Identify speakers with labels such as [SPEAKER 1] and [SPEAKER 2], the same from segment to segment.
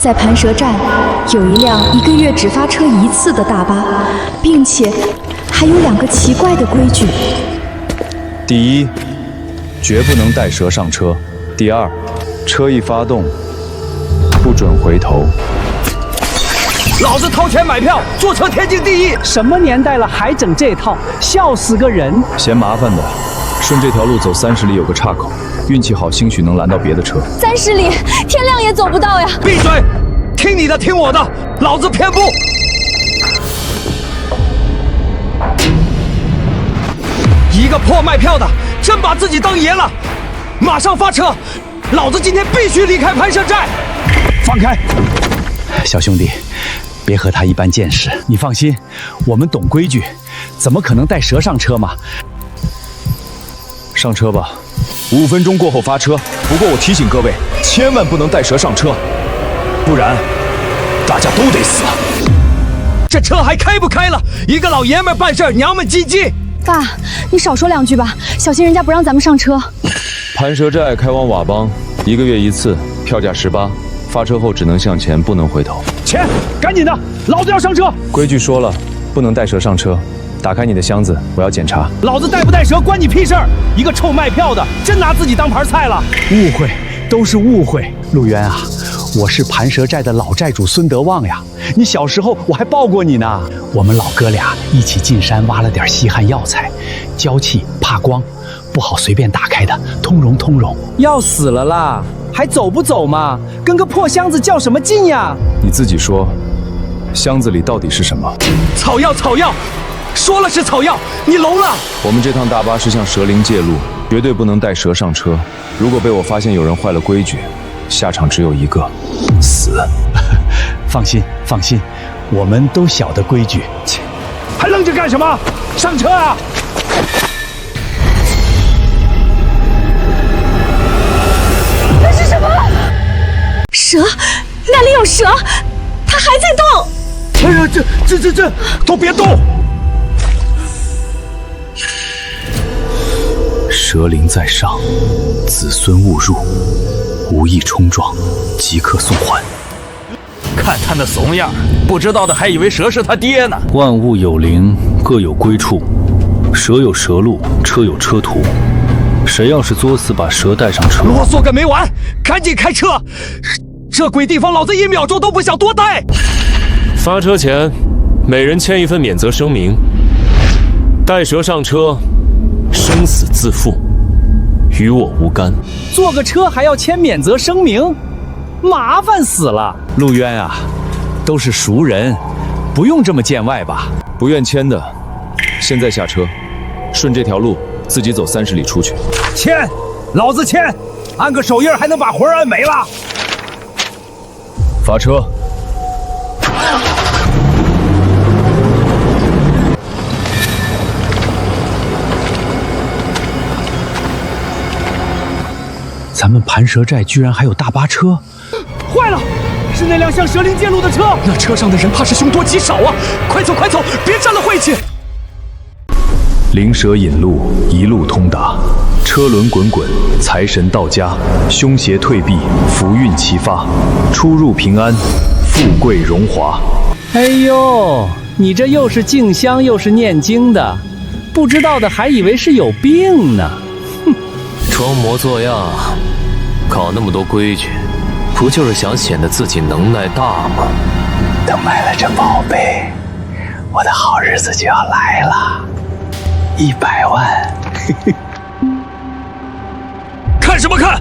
[SPEAKER 1] 在盘蛇寨有一辆1个月只发车1次的大巴，并且还有2个奇怪的规矩。
[SPEAKER 2] 第一，绝不能带蛇上车；第二，车一发动，不准回头。
[SPEAKER 3] 老子掏钱买票，坐车天经地义。
[SPEAKER 4] 什么年代了还整这套，笑死个人！
[SPEAKER 2] 嫌麻烦的，顺这条路走30里有个岔口，运气好兴许能拦到别的车。
[SPEAKER 1] 30里，天亮也走不到呀！
[SPEAKER 3] 闭嘴！听你的，听我的，老子偏不。一个破卖票的，真把自己当爷了！马上发车，老子今天必须离开盘蛇寨。
[SPEAKER 4] 放开，小兄弟。别和他一般见识，你放心，我们懂规矩，怎么可能带蛇上车嘛？
[SPEAKER 2] 上车吧，5分钟过后发车。不过我提醒各位，千万不能带蛇上车，不然大家都得死。
[SPEAKER 3] 这车还开不开了？一个老爷们办事娘们唧唧。
[SPEAKER 1] 爸，你少说2句吧，小心人家不让咱们上车。
[SPEAKER 2] 盘蛇寨开往佤邦，1个月1次，票价18。发车后只能向前，不能回头。
[SPEAKER 4] 钱，赶紧的，老子要上车。
[SPEAKER 2] 规矩说了，不能带蛇上车。打开你的箱子，我要检查。
[SPEAKER 4] 老子带不带蛇关你屁事儿！一个臭卖票的，真拿自己当盘菜了。误会，都是误会。陆渊啊，我是盘蛇寨的老寨主孙德旺呀。你小时候我还抱过你呢。我们老哥俩一起进山挖了点稀罕药材，娇气怕光，不好随便打开的，通融通融。要死了啦！还走不走嘛？跟个破箱子较什么劲呀？
[SPEAKER 2] 你自己说，箱子里到底是什么？
[SPEAKER 3] 草药，草药，说了是草药，你聋了？
[SPEAKER 2] 我们这趟大巴是向蛇灵借路，绝对不能带蛇上车。如果被我发现有人坏了规矩，下场只有一个，死。
[SPEAKER 4] 放心，放心，我们都晓得规矩。切，还愣着干什么？上车啊！
[SPEAKER 1] 蛇，那里有蛇，它还在动。
[SPEAKER 3] 哎呀，这，都别动！
[SPEAKER 4] 蛇灵在上，子孙勿入，无意冲撞，即刻送还。
[SPEAKER 5] 看他那怂样，不知道的还以为蛇是他爹呢。
[SPEAKER 4] 万物有灵，各有归处，蛇有蛇路，车有车途。谁要是作死把蛇带上车，
[SPEAKER 3] 啰嗦个没完，赶紧开车！这鬼地方，老子1秒钟都不想多待。
[SPEAKER 6] 发车前，每人签一份免责声明，带蛇上车，生死自负，与我无干。
[SPEAKER 4] 坐个车还要签免责声明，麻烦死了。陆渊啊，都是熟人，不用这么见外吧？
[SPEAKER 2] 不愿签的，现在下车，顺这条路自己走30里出去。
[SPEAKER 3] 签，老子签，按个手印还能把魂按没了。
[SPEAKER 2] 发车！
[SPEAKER 4] 咱们盘蛇寨居然还有大巴车！
[SPEAKER 3] 坏了，是那辆向蛇灵借路的车。那车上的人怕是凶多吉少啊！快走快走，别占了晦气！
[SPEAKER 2] 灵蛇引路，一路通达，车轮滚滚，财神到家，凶邪退避，福运齐发，出入平安，富贵荣华。
[SPEAKER 4] 哎呦，你这又是敬香又是念经的，不知道的还以为是有病呢。
[SPEAKER 6] 哼，装模作样，搞那么多规矩，不就是想显得自己能耐大吗？
[SPEAKER 4] 等买了这宝贝，我的好日子就要来了。100万！
[SPEAKER 3] 看什么看？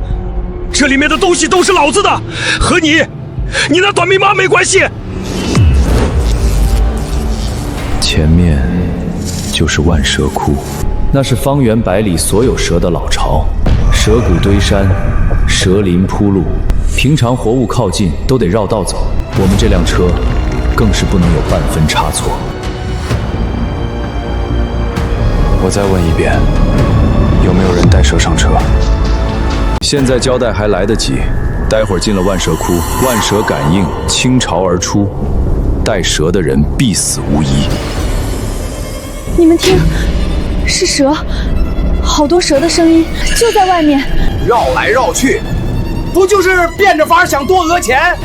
[SPEAKER 3] 这里面的东西都是老子的，和你那短命妈没关系。
[SPEAKER 2] 前面就是万蛇窟，那是方圆100里所有蛇的老巢，蛇骨堆山，蛇鳞铺路，平常活物靠近都得绕道走，我们这辆车更是不能有半分差错。我再问一遍，有没有人带蛇上车？现在交代还来得及，待会儿进了万蛇窟，万蛇感应，倾巢而出，带蛇的人必死无疑。
[SPEAKER 1] 你们听，是蛇，好多蛇的声音就在外面，
[SPEAKER 3] 绕来绕去，不就是变着法想多讹钱？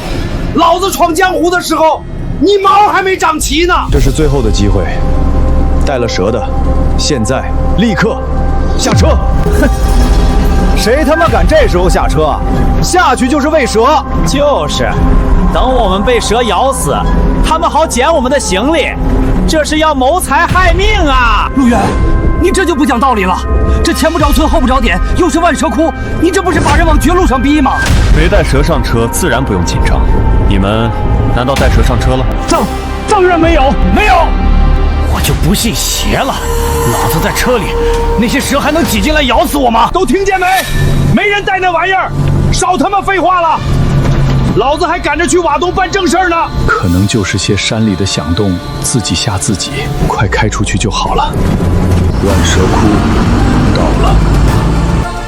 [SPEAKER 4] 老子闯江湖的时候，你毛还没长齐呢。这是最后的机会，带了蛇的，现在立刻下车。哼，谁他妈敢这时候下车？下去就是喂蛇。
[SPEAKER 7] 就是，等我们被蛇咬死，他们好捡我们的行李，这是要谋财害命啊！
[SPEAKER 3] 陆远，你这就不讲道理了。这前不着村后不着店，又是万蛇窟，你这不是把人往绝路上逼吗？
[SPEAKER 5] 没带蛇上车，自然不用紧张。你们难道带蛇上车了？
[SPEAKER 4] 当然没有，没有。
[SPEAKER 3] 我就不信邪了，老子在车里，那些蛇还能挤进来咬死我吗？
[SPEAKER 4] 都听见没？没人带那玩意儿，少他妈废话了！老子还赶着去瓦东办正事儿呢。可能就是些山里的响动，自己吓自己，快开出去就好了。万蛇窟到了，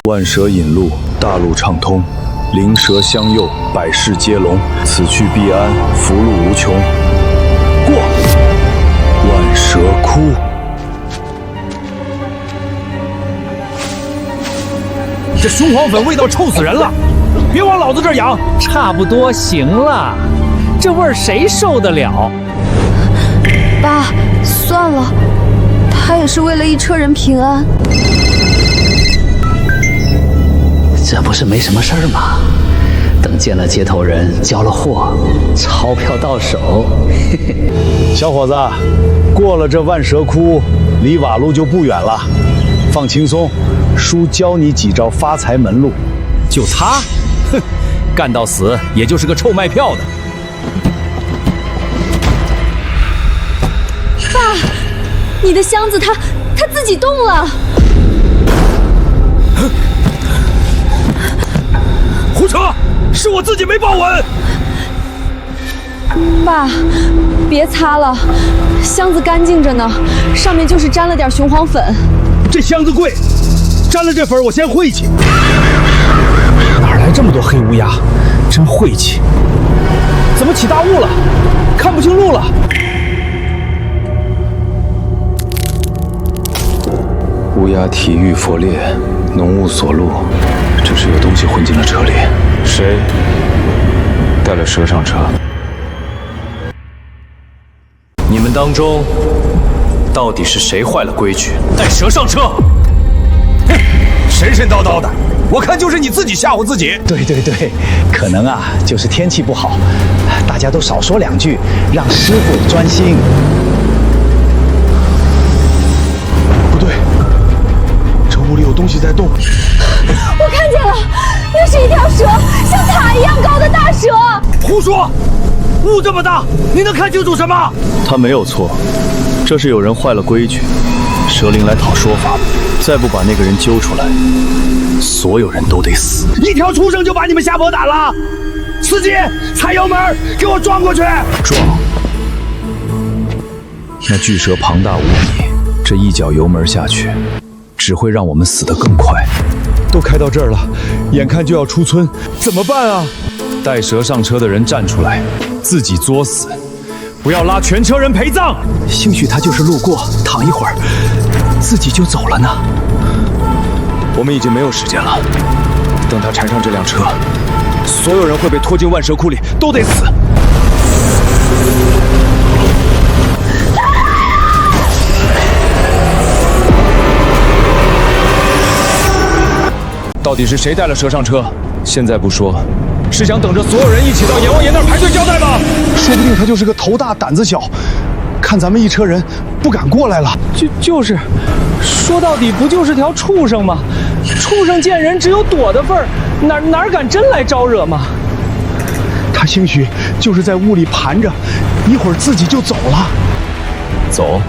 [SPEAKER 4] 万蛇引路，大路畅通，灵蛇相佑，百事皆隆，此去必安，福禄无穷。过万蛇窟。
[SPEAKER 3] 这雄黄粉味道臭死人了，别往老子这儿养。
[SPEAKER 7] 差不多行了，这味儿谁受得了？
[SPEAKER 1] 爸，算了，他也是为了一车人平安。
[SPEAKER 8] 这不是没什么事儿吗？等见了接头人，交了货，钞票到手。
[SPEAKER 4] 小伙子，过了这万蛇窟，离瓦路就不远了。放轻松，叔教你几招发财门路。
[SPEAKER 3] 就他，哼，干到死也就是个臭卖票的。
[SPEAKER 1] 爸，你的箱子它自己动了。
[SPEAKER 3] 胡扯！是我自己没抱稳。
[SPEAKER 1] 爸，别擦了，箱子干净着呢，上面就是沾了点雄黄粉。
[SPEAKER 4] 这箱子贵，沾了这粉我先晦气。
[SPEAKER 3] 哪来这么多黑乌鸦？真晦气！怎么起大雾了？看不清路了。
[SPEAKER 2] 乌鸦体育佛裂，浓雾锁路，只是有东西混进了车里。谁带了蛇上车？你们当中到底是谁坏了规矩，带蛇上车？
[SPEAKER 3] 哼，神神叨叨的，我看就是你自己吓唬自己。
[SPEAKER 4] 对，可能啊，就是天气不好，大家都少说两句，让师傅专心。不对，车屋里有东西在动。
[SPEAKER 1] 我看见了，那是一条蛇，像塔一样高的大蛇。
[SPEAKER 3] 胡说！雾这么大，你能看清楚什么？
[SPEAKER 2] 他没有错，这是有人坏了规矩，蛇灵来讨说法，再不把那个人揪出来，所有人都得死。
[SPEAKER 4] 一条畜生就把你们吓破胆了！司机，踩油门，给我撞过去！
[SPEAKER 2] 撞！那巨蛇庞大无比，这一脚油门下去，只会让我们死得更快。
[SPEAKER 4] 都开到这儿了，眼看就要出村，怎么办啊？
[SPEAKER 2] 带蛇上车的人站出来，自己作死，不要拉全车人陪葬。
[SPEAKER 4] 兴许他就是路过，躺一会儿，自己就走了呢。
[SPEAKER 2] 我们已经没有时间了，等他缠上这辆车，所有人会被拖进万蛇窟里，都得死。到底是谁带了蛇上车？现在不说，是想等着所有人一起到阎王爷那儿排队交代吗？
[SPEAKER 4] 说不定他就是个头大胆子小，看咱们一车人不敢过来了。
[SPEAKER 7] 就是，说到底不就是条畜生吗？畜生见人只有躲的份儿，哪敢真来招惹吗？
[SPEAKER 4] 他兴许就是在屋里盘着，一会儿自己就走了。
[SPEAKER 2] 走。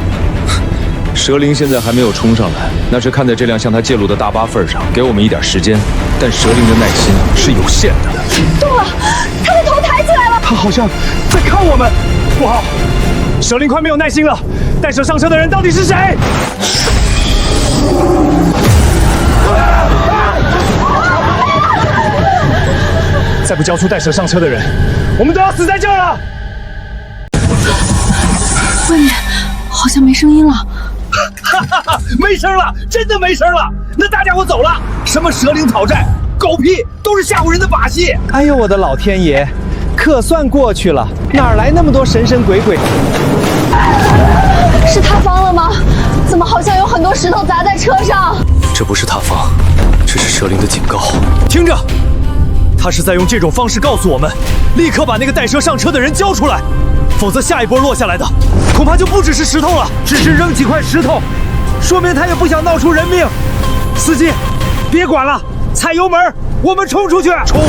[SPEAKER 2] 蛇灵现在还没有冲上来，那是看在这辆向他借路的大巴份上，给我们一点时间。但蛇灵的耐心是有限的。
[SPEAKER 1] 动了，他的头抬起来了。
[SPEAKER 4] 他好像在看我们，不好，蛇灵快没有耐心了。带蛇上车的人到底是谁？再不交出带蛇上车的人，我们都要死在这儿了。
[SPEAKER 1] 外面好像没声音了。
[SPEAKER 4] 没声了，真的没声了。那大家伙走了，什么蛇灵讨债，狗屁，都是吓唬人的把戏。
[SPEAKER 7] 哎呦我的老天爷，可算过去了，哪来那么多神神鬼鬼？
[SPEAKER 1] 是塌方了吗？怎么好像有很多石头砸在车上？
[SPEAKER 2] 这不是塌方，这是蛇灵的警告。
[SPEAKER 3] 听着，他是在用这种方式告诉我们，立刻把那个带蛇上车的人交出来，否则下一波落下来的恐怕就不只是石头了。
[SPEAKER 7] 只是扔几块石头，说明他也不想闹出人命。司机，别管了，踩油门，我们冲出去！
[SPEAKER 3] 冲！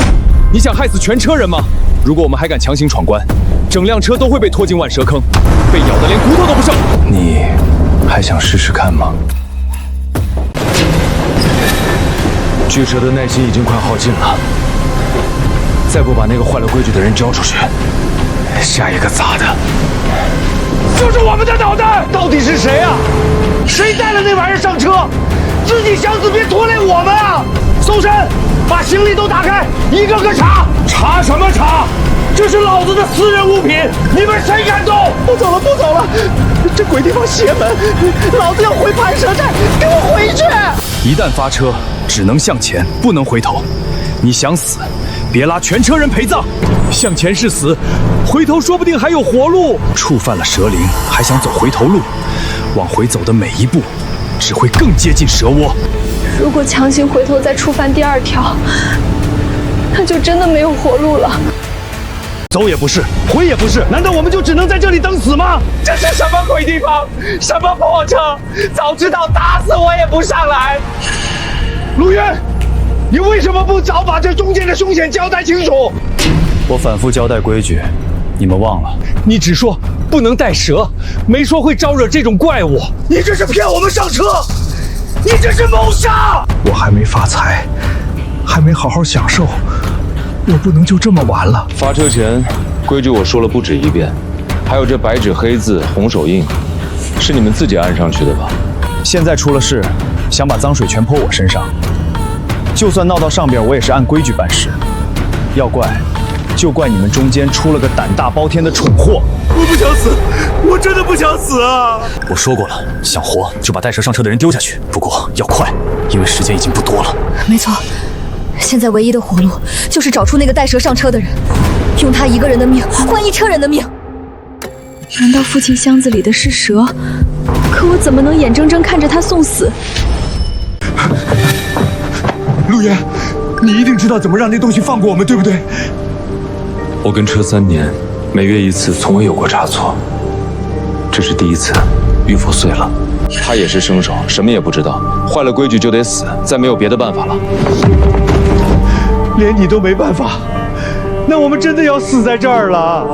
[SPEAKER 3] 你想害死全车人吗？如果我们还敢强行闯关，整辆车都会被拖进万蛇坑，被咬得连骨头都不剩。
[SPEAKER 2] 你还想试试看吗？巨蛇的耐心已经快耗尽了，再不把那个坏了规矩的人交出去，下一个砸的
[SPEAKER 7] 就是我们的脑袋！到底是谁啊？谁带了那玩意儿上车？自己想死别拖累我们啊！搜身，把行李都打开，一个个查！查什么查？这是老子的私人物品，你们谁敢动？不走了，不走了！这鬼地方邪门，老子要回盘蛇寨，给我回去！
[SPEAKER 3] 一旦发车，只能向前，不能回头。你想死，别拉全车人陪葬。向前是死，回头说不定还有活路。触犯了蛇灵，还想走回头路，往回走的每一步，只会更接近蛇窝。
[SPEAKER 1] 如果强行回头再触犯第二条，那就真的没有活路了。
[SPEAKER 7] 走也不是，回也不是，难道我们就只能在这里等死吗？这是什么鬼地方？什么破车？早知道打死我也不上来。陆渊，你为什么不早把这中间的凶险交代清楚？
[SPEAKER 2] 我反复交代规矩，你们忘了？
[SPEAKER 7] 你只说不能带蛇，没说会招惹这种怪物。你这是骗我们上车，你这是谋杀！
[SPEAKER 4] 我还没发财，还没好好享受，我不能就这么完了。
[SPEAKER 2] 发车前，规矩我说了不止一遍，还有这白纸黑字、红手印，是你们自己按上去的吧？
[SPEAKER 3] 现在出了事，想把脏水全泼我身上，就算闹到上边，我也是按规矩办事。要怪，就怪你们中间出了个胆大包天的蠢货。
[SPEAKER 7] 我不想死，我真的不想死啊！
[SPEAKER 2] 我说过了，想活就把带蛇上车的人丢下去，不过要快，因为时间已经不多了。
[SPEAKER 1] 没错，现在唯一的活路就是找出那个带蛇上车的人，用他一个人的命换一车人的命。难道父亲箱子里的是蛇？可我怎么能眼睁睁看着他送死？
[SPEAKER 7] 陆渊，你一定知道怎么让那东西放过我们，对不对？
[SPEAKER 2] 我跟车3年，每月1次，从未有过差错。这是第一次，玉佛碎了。他也是生手，什么也不知道，坏了规矩就得死，再没有别的办法了。
[SPEAKER 7] 连你都没办法，那我们真的要死在这儿了。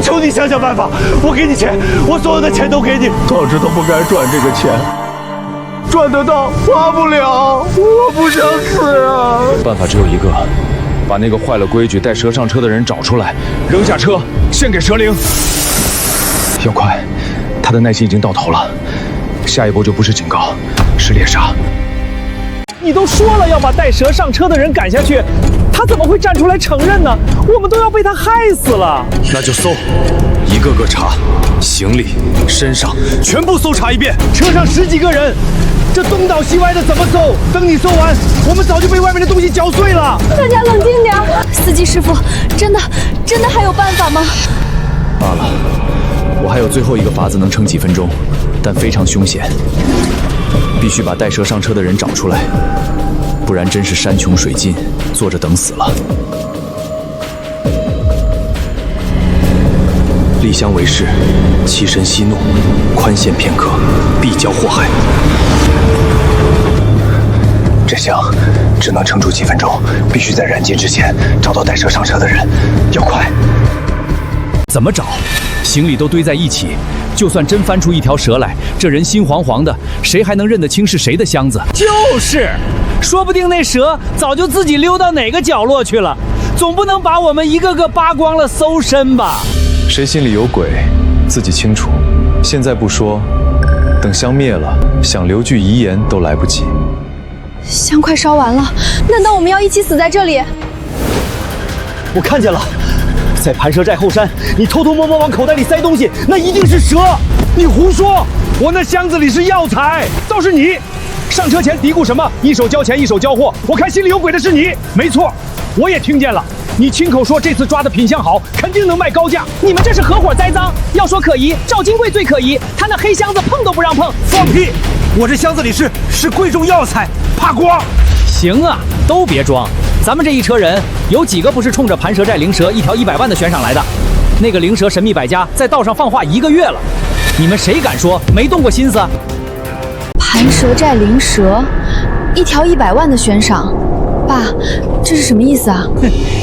[SPEAKER 7] 求你想想办法，我给你钱，我所有的钱都给你。早知道不该赚这个钱，赚得到花不了，我不想死啊！
[SPEAKER 2] 办法只有一个，把那个坏了规矩带蛇上车的人找出来，扔下车，献给蛇灵。要快，他的耐心已经到头了，下一步就不是警告，是猎杀。
[SPEAKER 7] 你都说了要把带蛇上车的人赶下去，他怎么会站出来承认呢？我们都要被他害死了。
[SPEAKER 3] 那就搜，一个个查，行李、身上全部搜查一遍。
[SPEAKER 7] 车上10几个人，这东倒西歪的怎么搜？等你搜完，我们早就被外面的东西搅碎了。
[SPEAKER 1] 大家冷静点，司机师傅，真的还有办法吗？
[SPEAKER 3] 罢了，我还有最后一个法子能撑几分钟，但非常凶险，必须把带蛇上车的人找出来，不然真是山穷水尽，坐着等死了。丽香为誓，欺身息怒，宽限片刻，必交祸害。
[SPEAKER 4] 这香只能撑住几分钟，必须在燃尽之前找到带蛇上车的人，要快。
[SPEAKER 3] 怎么找？行李都堆在一起，就算真翻出一条蛇来，这人心惶惶的，谁还能认得清是谁的箱子？
[SPEAKER 7] 就是，说不定那蛇早就自己溜到哪个角落去了，总不能把我们一个个扒光了搜身吧？
[SPEAKER 2] 谁心里有鬼，自己清楚。现在不说，等香灭了，想留句遗言都来不及。
[SPEAKER 1] 香快烧完了，难道我们要一起死在这里？
[SPEAKER 7] 我看见了，在盘蛇寨后山，你偷偷摸摸往口袋里塞东西，那一定是蛇。你胡说，我那箱子里是药材，倒是你上车前嘀咕什么？一手交钱一手交货，我看心里有鬼的是你。没错，我也听见了，
[SPEAKER 4] 你亲口说这次抓的品相好，肯定能卖高价。
[SPEAKER 9] 你们这是合伙栽赃。要说可疑，赵金贵最可疑，他那黑箱子碰都不让碰。
[SPEAKER 7] 放屁！我这箱子里是贵重药材，怕光。
[SPEAKER 4] 行啊，都别装。咱们这一车人有几个不是冲着盘蛇寨灵蛇一条100万的悬赏来的？那个灵蛇神秘百家在道上放话1个月了，你们谁敢说没动过心思？
[SPEAKER 1] 盘蛇寨灵蛇，一条100万的悬赏，爸，这是什么意思啊？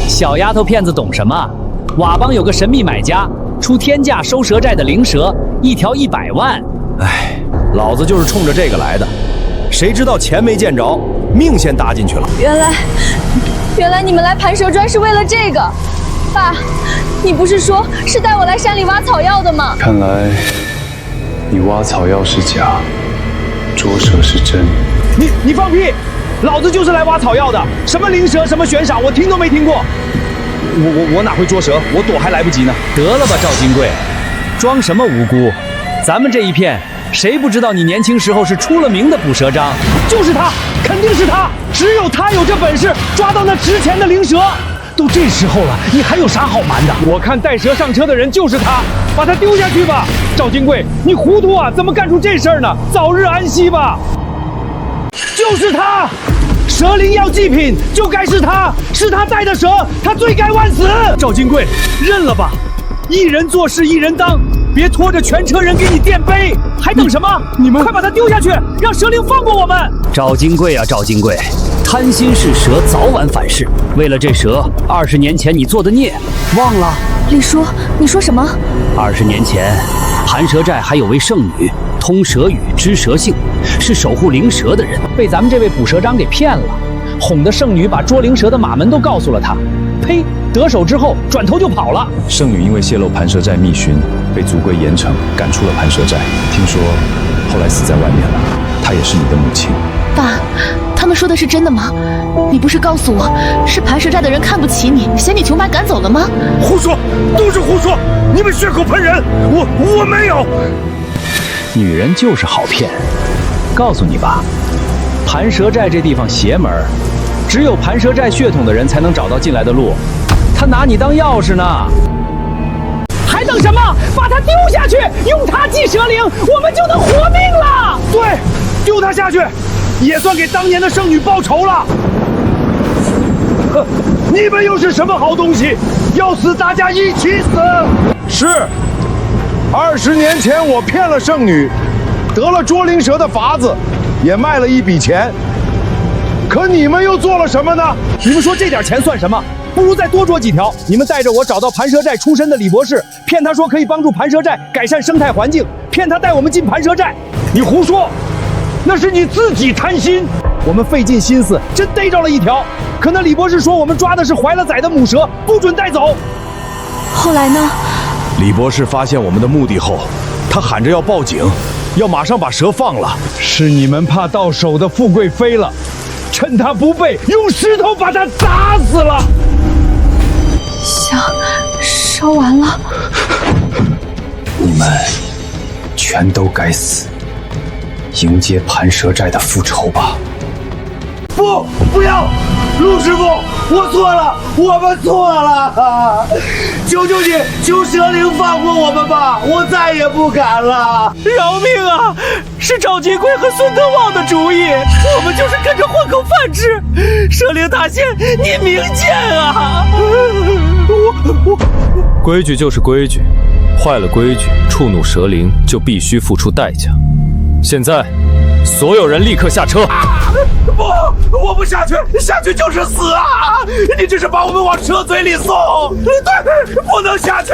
[SPEAKER 4] 小丫头片子懂什么？佤邦有个神秘买家，出天价收蛇寨的灵蛇，一条100万。
[SPEAKER 3] 哎，老子就是冲着这个来的，谁知道钱没见着，命先搭进去了。
[SPEAKER 1] 原来你们来盘蛇庄是为了这个，爸，你不是说是带我来山里挖草药的吗？
[SPEAKER 10] 看来你挖草药是假，捉蛇是真。
[SPEAKER 4] 你放屁！老子就是来挖草药的，什么灵蛇，什么悬赏，我听都没听过。我哪会捉蛇？我躲还来不及呢。得了吧，赵金贵，装什么无辜？咱们这一片，谁不知道你年轻时候是出了名的捕蛇章？就是他，肯定是他，只有他有这本事抓到那值钱的灵蛇。都这时候了，你还有啥好瞒的？我看带蛇上车的人就是他，把他丢下去吧。赵金贵，你糊涂啊？怎么干出这事儿呢？早日安息吧。就是他，蛇灵要祭品就该是他，是他带的蛇，他罪该万死。赵金贵，认了吧，一人做事一人当，别拖着全车人给你垫背，还等什么？你们快把他丢下去，让蛇灵放过我们！
[SPEAKER 8] 赵金贵啊，赵金贵，贪心是蛇，早晚反噬。为了这蛇，20年前你做的孽，忘了？
[SPEAKER 1] 李叔，你说什么
[SPEAKER 8] ？20年前，盘蛇寨还有位圣女，通蛇语，知蛇性，是守护灵蛇的人，
[SPEAKER 4] 被咱们这位捕蛇章给骗了，哄得圣女把捉灵蛇的马门都告诉了他。呸！得手之后转头就跑了。
[SPEAKER 2] 圣女因为泄露盘蛇寨密讯，被族规严惩，赶出了盘蛇寨。听说后来死在外面了。她也是你的母亲。
[SPEAKER 1] 爸，他们说的是真的吗？你不是告诉我是盘蛇寨的人看不起你，嫌你穷把赶走了吗？
[SPEAKER 7] 胡说，都是胡说！你们血口喷人，我没有。
[SPEAKER 4] 女人就是好骗。告诉你吧，盘蛇寨这地方邪门，只有盘蛇寨血统的人才能找到进来的路。他拿你当钥匙呢。还等什么？把他丢下去，用他祭蛇灵，我们就能活命了。
[SPEAKER 7] 对，丢他下去，也算给当年的圣女报仇了。哼，你们又是什么好东西？要死大家一起死！是，20年前我骗了圣女，得了捉灵蛇的法子，也卖了一笔钱。可你们又做了什么呢？
[SPEAKER 4] 你们说这点钱算什么？不如再多捉几条。你们带着我找到盘蛇寨出身的李博士，骗他说可以帮助盘蛇寨改善生态环境，骗他带我们进盘蛇寨。
[SPEAKER 7] 你胡说，那是你自己贪心。
[SPEAKER 4] 我们费尽心思，真逮着了一条。可那李博士说我们抓的是怀了崽的母蛇，不准带走。
[SPEAKER 1] 后来呢？
[SPEAKER 3] 李博士发现我们的目的后，他喊着要报警，要马上把蛇放了。
[SPEAKER 7] 是你们怕到手的富贵飞了，趁他不备，用石头把他砸死了。
[SPEAKER 1] 香烧完了，
[SPEAKER 10] 你们全都该死，迎接盘蛇寨的复仇吧！
[SPEAKER 7] 不要，陆师傅，我错了，我们错了，求求你，求蛇灵放过我们吧，我再也不敢了。
[SPEAKER 9] 饶命啊！是赵金贵和孙德旺的主意，我们就是跟着混口饭吃。蛇灵大仙，你明鉴啊！
[SPEAKER 6] 规矩就是规矩，坏了规矩，触怒蛇灵就必须付出代价。现在，所有人立刻下车！
[SPEAKER 7] 不，我不下去，下去就是死啊！你这是把我们往蛇嘴里送，对，不能下去。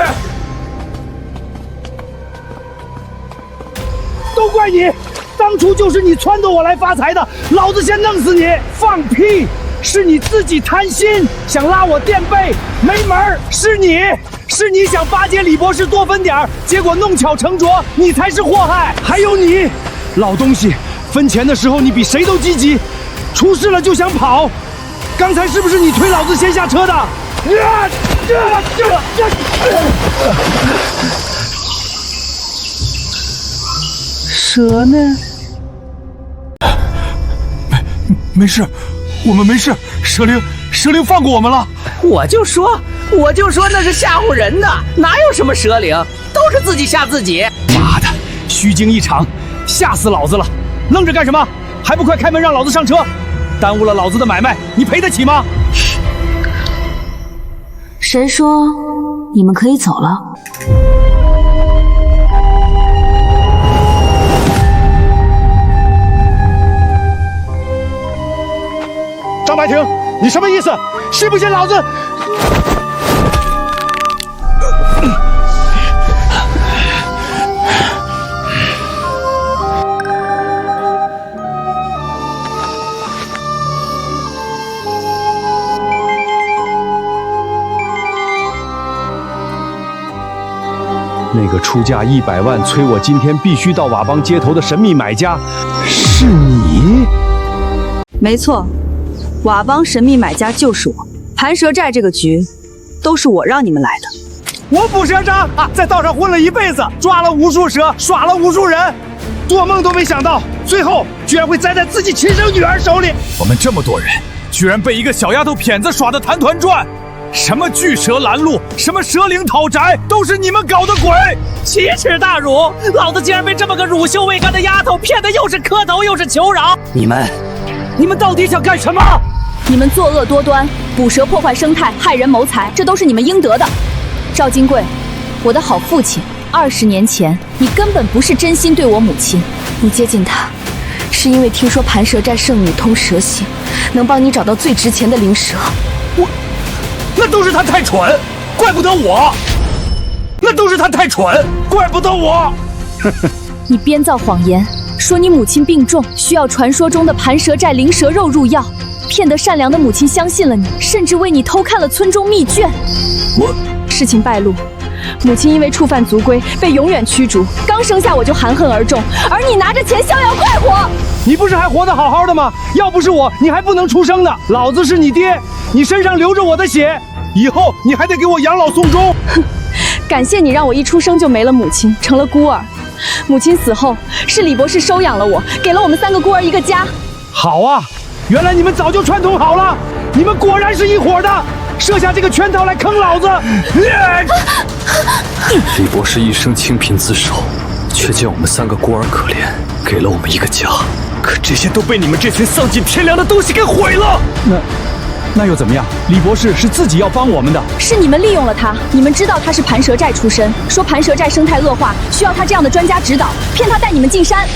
[SPEAKER 4] 都怪你，当初就是你撺掇我来发财的，老子先弄死你！放屁！是你自己贪心，想拉我垫背，没门儿！是你想巴结李博士多分点儿，结果弄巧成拙，你才是祸害。还有你，老东西，分钱的时候你比谁都积极，出事了就想跑。刚才是不是你推老子先下车的？
[SPEAKER 9] 蛇呢？
[SPEAKER 3] 没事，我们没事。蛇灵放过我们了。
[SPEAKER 9] 我就说那是吓唬人的，哪有什么蛇灵，都是自己吓自己。
[SPEAKER 3] 妈的，虚惊一场，吓死老子了！愣着干什么？还不快开门让老子上车！耽误了老子的买卖，你赔得起吗？
[SPEAKER 1] 谁说你们可以走了？
[SPEAKER 7] 张白婷，你什么意思？信不信老子？
[SPEAKER 4] 那个出价100万催我今天必须到瓦邦街头的神秘买家，是你？
[SPEAKER 11] 没错，瓦邦神秘买家就是我。盘蛇寨这个局，都是我让你们来的。
[SPEAKER 7] 我捕蛇长啊，在道上混了一辈子，抓了无数蛇，耍了无数人，做梦都没想到，最后居然会栽在自己亲生女儿手里。
[SPEAKER 3] 我们这么多人，居然被一个小丫头片子耍得团团转。什么巨蛇拦路，什么蛇灵讨宅，都是你们搞的鬼！
[SPEAKER 9] 奇耻大辱！老子竟然被这么个乳臭未干的丫头骗得又是磕头又是求饶！你们到底想干什么？
[SPEAKER 1] 你们作恶多端，捕蛇破坏生态，害人谋财，这都是你们应得的。赵金贵，我的好父亲，20年前你根本不是真心对我母亲，你接近她，是因为听说盘蛇寨圣女通蛇性，能帮你找到最值钱的灵蛇。
[SPEAKER 3] 那都是他太蠢，怪不得我。那都是他太蠢，怪不得我。
[SPEAKER 1] 你编造谎言，说你母亲病重，需要传说中的盘蛇寨灵蛇肉入药，骗得善良的母亲相信了你，甚至为你偷看了村中密卷。事情败露，母亲因为触犯族规被永远驱逐，刚生下我就含恨而终，而你拿着钱逍遥快活。
[SPEAKER 4] 你不是还活得好好的吗？要不是我，你还不能出生呢。老子是你爹，你身上流着我的血，以后你还得给我养老送终。
[SPEAKER 1] 哼，感谢你让我一出生就没了母亲，成了孤儿。母亲死后，是李博士收养了我，给了我们3个孤儿一个家。
[SPEAKER 4] 好啊，原来你们早就串通好了，你们果然是一伙的，设下这个圈套来坑老子。
[SPEAKER 2] 李博士一生清贫自守，却见我们3个孤儿可怜，给了我们一个家。可这些都被你们这群丧尽天良的东西给毁了。
[SPEAKER 4] 那又怎么样？李博士是自己要帮我们的，
[SPEAKER 1] 是你们利用了他。你们知道他是盘蛇寨出身，说盘蛇寨生态恶化，需要他这样的专家指导，骗他带你们进山。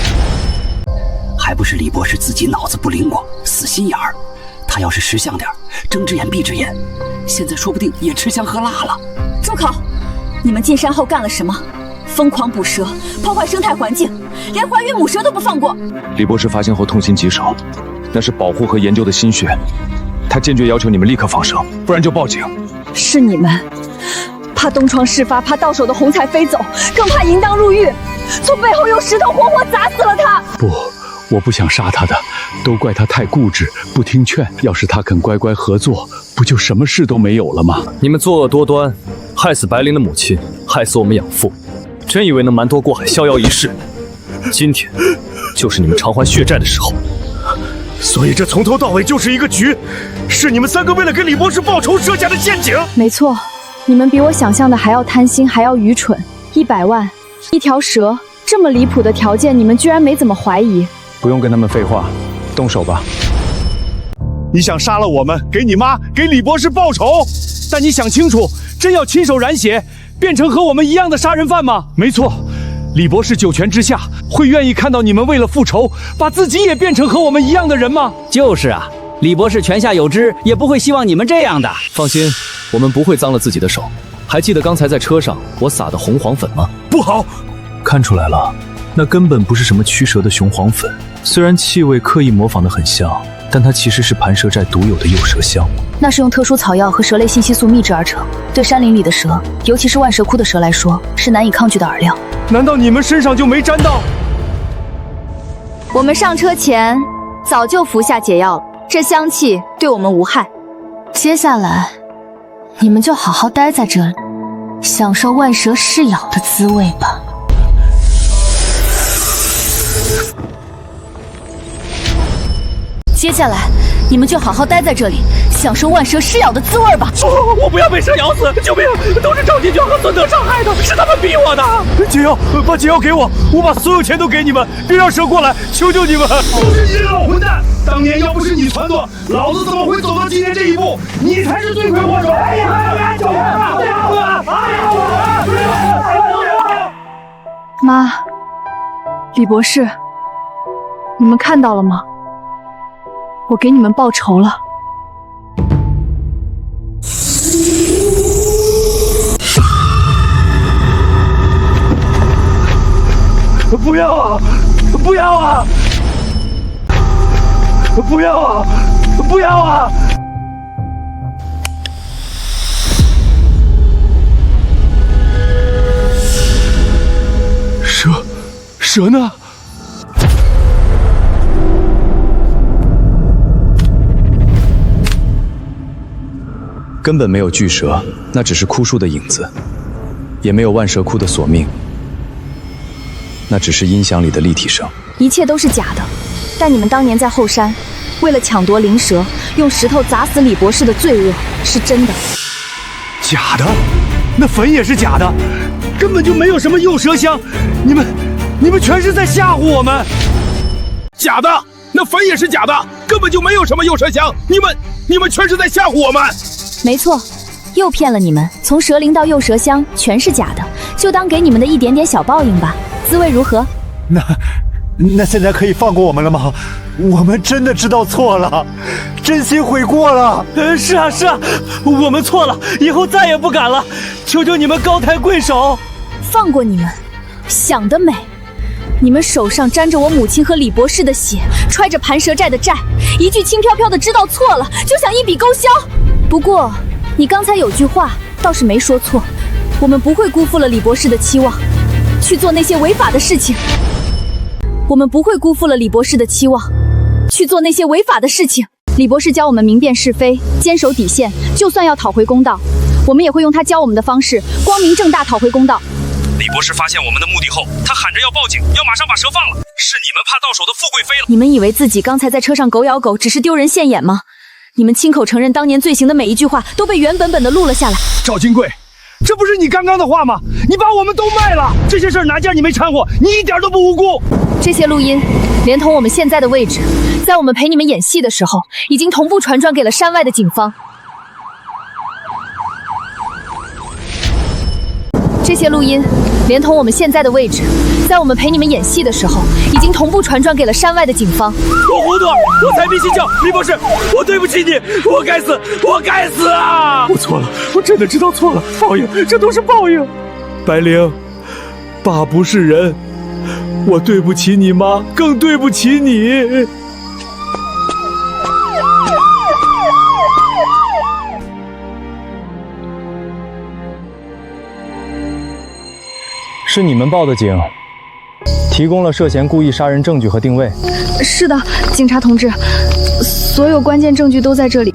[SPEAKER 8] 还不是李博士自己脑子不灵光，死心眼儿。他要是识相点，睁只眼闭只眼，现在说不定也吃香喝辣了。
[SPEAKER 1] 住口！你们进山后干了什么？疯狂捕蛇，破坏生态环境，连怀孕母蛇都不放过。
[SPEAKER 2] 李博士发现后痛心疾首，那是保护和研究的心血。他坚决要求你们立刻放蛇，不然就报警。
[SPEAKER 1] 是你们怕东窗事发，怕到手的红彩飞走，更怕淫荡入狱，从背后用石头活活砸死了他。
[SPEAKER 4] 不，我不想杀他的，都怪他太固执，不听劝。要是他肯乖乖合作，不就什么事都没有了吗？
[SPEAKER 2] 你们作恶多端，害死白灵的母亲，害死我们养父，真以为能瞒多过海，逍遥一世？今天就是你们偿还血债的时候。
[SPEAKER 7] 所以这从头到尾就是一个局，是你们3个为了给李博士报仇设下的陷阱。
[SPEAKER 1] 没错，你们比我想象的还要贪心，还要愚蠢。100万，一条蛇，这么离谱的条件，你们居然没怎么怀疑。
[SPEAKER 4] 不用跟他们废话，动手吧。
[SPEAKER 7] 你想杀了我们，给你妈，给李博士报仇？
[SPEAKER 4] 但你想清楚，真要亲手染血，变成和我们一样的杀人犯吗？没错。李博士9泉之下，会愿意看到你们为了复仇，把自己也变成和我们一样的人吗？
[SPEAKER 9] 就是啊，李博士泉下有知，也不会希望你们这样的。
[SPEAKER 2] 放心，我们不会脏了自己的手。还记得刚才在车上我撒的红黄粉吗？
[SPEAKER 3] 不好，
[SPEAKER 2] 看出来了，那根本不是什么驱蛇的雄黄粉，虽然气味刻意模仿得很像，但它其实是盘蛇寨独有的诱蛇香。
[SPEAKER 1] 那是用特殊草药和蛇类信息素秘制而成，对山林里的蛇，尤其是万蛇窟的蛇来说，是难以抗拒的饵料。
[SPEAKER 4] 难道你们身上就没沾到？
[SPEAKER 1] 我们上车前早就服下解药了，这香气对我们无害。接下来，你们就好好待在这里，享受万蛇噬咬的滋味吧。接下来，你们就好好待在这里，享受万蛇噬咬的滋味吧！
[SPEAKER 9] 我不要被蛇咬死！救命！都是赵金娟和孙德伤害的，是他们逼我的！
[SPEAKER 3] 解药，把解药给我，我把所有钱都给你们，别让蛇过来，求求你们！
[SPEAKER 7] 都是你这个老混蛋！当年要不是你撺掇，老子怎么会走到今天这一步？你才是罪魁祸首！哎呀！
[SPEAKER 11] 妈，李博士，你们看到了吗？我给你们报仇了。
[SPEAKER 7] 不要啊！不要啊！不要啊！不要啊！
[SPEAKER 3] 蛇呢？
[SPEAKER 2] 根本没有巨蛇，那只是枯树的影子，也没有万蛇窟的索命，那只是音响里的立体声。
[SPEAKER 1] 一切都是假的，但你们当年在后山为了抢夺灵蛇，用石头砸死李博士的罪恶是真的。
[SPEAKER 3] 假的？那坟也是假的，根本就没有什么诱蛇香。你们全是在吓唬我们！
[SPEAKER 7] 假的，那坟也是假的，根本就没有什么诱蛇香。你们全是在吓唬我们！
[SPEAKER 1] 没错，又骗了你们。从蛇灵到诱蛇香全是假的，就当给你们的一点点小报应吧。滋味如何？
[SPEAKER 4] 那现在可以放过我们了吗？我们真的知道错了，真心悔过了。
[SPEAKER 9] 是啊，我们错了，以后再也不敢了。求求你们高抬贵手，
[SPEAKER 1] 放过你们，想得美！你们手上沾着我母亲和李博士的血，揣着盘蛇寨的债，一句轻飘飘的知道错了，就想一笔勾销。不过，你刚才有句话倒是没说错，我们不会辜负了李博士的期望，去做那些违法的事情。我们不会辜负了李博士的期望，去做那些违法的事情。李博士教我们明辨是非，坚守底线，就算要讨回公道，我们也会用他教我们的方式，光明正大讨回公道。
[SPEAKER 3] 李博士发现我们的目的后，他喊着要报警，要马上把蛇放了。是你们怕到手的富贵妃了。
[SPEAKER 1] 你们以为自己刚才在车上狗咬狗只是丢人现眼吗？你们亲口承认当年罪行的每一句话都被原本的录了下来。
[SPEAKER 7] 赵金贵，这不是你刚刚的话吗？你把我们都卖了，这些事儿哪件你没掺和？你一点都不无辜。
[SPEAKER 1] 这些录音连同我们现在的位置，在我们陪你们演戏的时候，已经同步传转给了山外的警方。这些录音连同我们现在的位置，在我们陪你们演戏的时候，已经同步传转给了山外的警方。
[SPEAKER 9] 我糊涂，我财迷心窍，李博士，我对不起你，我该死啊！
[SPEAKER 3] 我错了，我真的知道错了，报应，这都是报应。白灵，爸不是人，我对不起你妈，更对不起你。
[SPEAKER 2] 是你们报的警，提供了涉嫌故意杀人证据和定位。
[SPEAKER 11] 是的，警察同志，所有关键证据都在这里。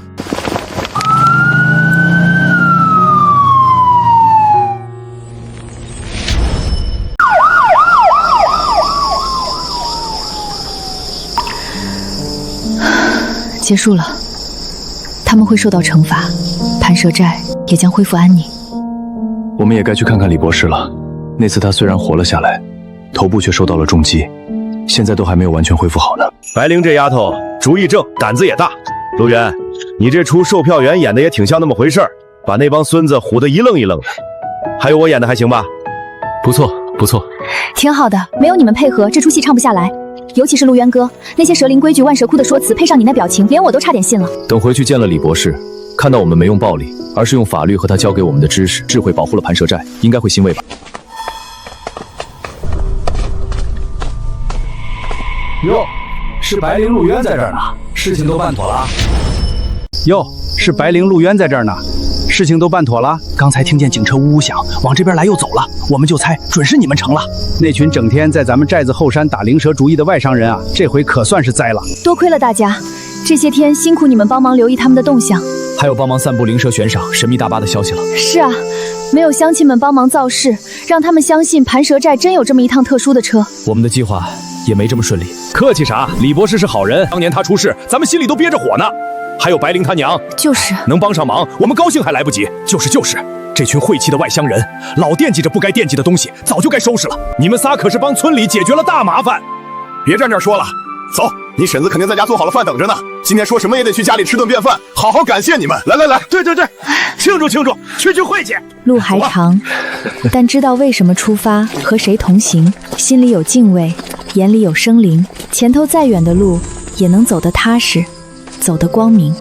[SPEAKER 1] 结束了，他们会受到惩罚，盘蛇寨也将恢复安宁。
[SPEAKER 2] 我们也该去看看李博士了。那次他虽然活了下来，头部却受到了重击，现在都还没有完全恢复好呢。
[SPEAKER 12] 白灵这丫头主意正，胆子也大。陆源，你这出售票员演的也挺像那么回事儿，把那帮孙子唬得一愣一愣的。还有我演的还行吧？
[SPEAKER 2] 不错，不错，
[SPEAKER 1] 挺好的。没有你们配合，这出戏唱不下来。尤其是陆渊哥，那些蛇灵规矩、万蛇窟的说辞，配上你那表情，连我都差点信了。
[SPEAKER 2] 等回去见了李博士，看到我们没用暴力，而是用法律和他教给我们的知识、智慧保护了盘蛇寨，应该会欣慰吧。
[SPEAKER 10] 哟，是白灵陆渊在这儿呢，事情都办妥了。
[SPEAKER 4] 哟，是白灵陆渊在这儿呢，事情都办妥了。刚才听见警车呜呜响，往这边来又走了，我们就猜准是你们成了。那群整天在咱们寨子后山打灵蛇主意的外商人啊，这回可算是栽了。
[SPEAKER 1] 多亏了大家，这些天辛苦你们帮忙留意他们的动向，
[SPEAKER 2] 还有帮忙散布灵蛇悬赏、神秘大巴的消息了。
[SPEAKER 1] 是啊，没有乡亲们帮忙造势，让他们相信盘蛇寨真有这么一趟特殊的车，
[SPEAKER 2] 我们的计划也没这么顺利。
[SPEAKER 3] 客气啥？李博士是好人，当年他出事，咱们心里都憋着火呢。还有白灵他娘，
[SPEAKER 1] 就是
[SPEAKER 3] 能帮上忙，我们高兴还来不及。就是，这群晦气的外乡人，老惦记着不该惦记的东西，早就该收拾了。你们仨可是帮村里解决了大麻烦。
[SPEAKER 12] 别站这儿说了，走，你婶子肯定在家做好了饭等着呢。今天说什么也得去家里吃顿便饭，好好感谢你们。来，
[SPEAKER 3] 对，庆祝，去会去。
[SPEAKER 1] 路还长，但知道为什么出发，和谁同行，心里有敬畏，眼里有生灵，前头再远的路也能走得踏实，走得光明。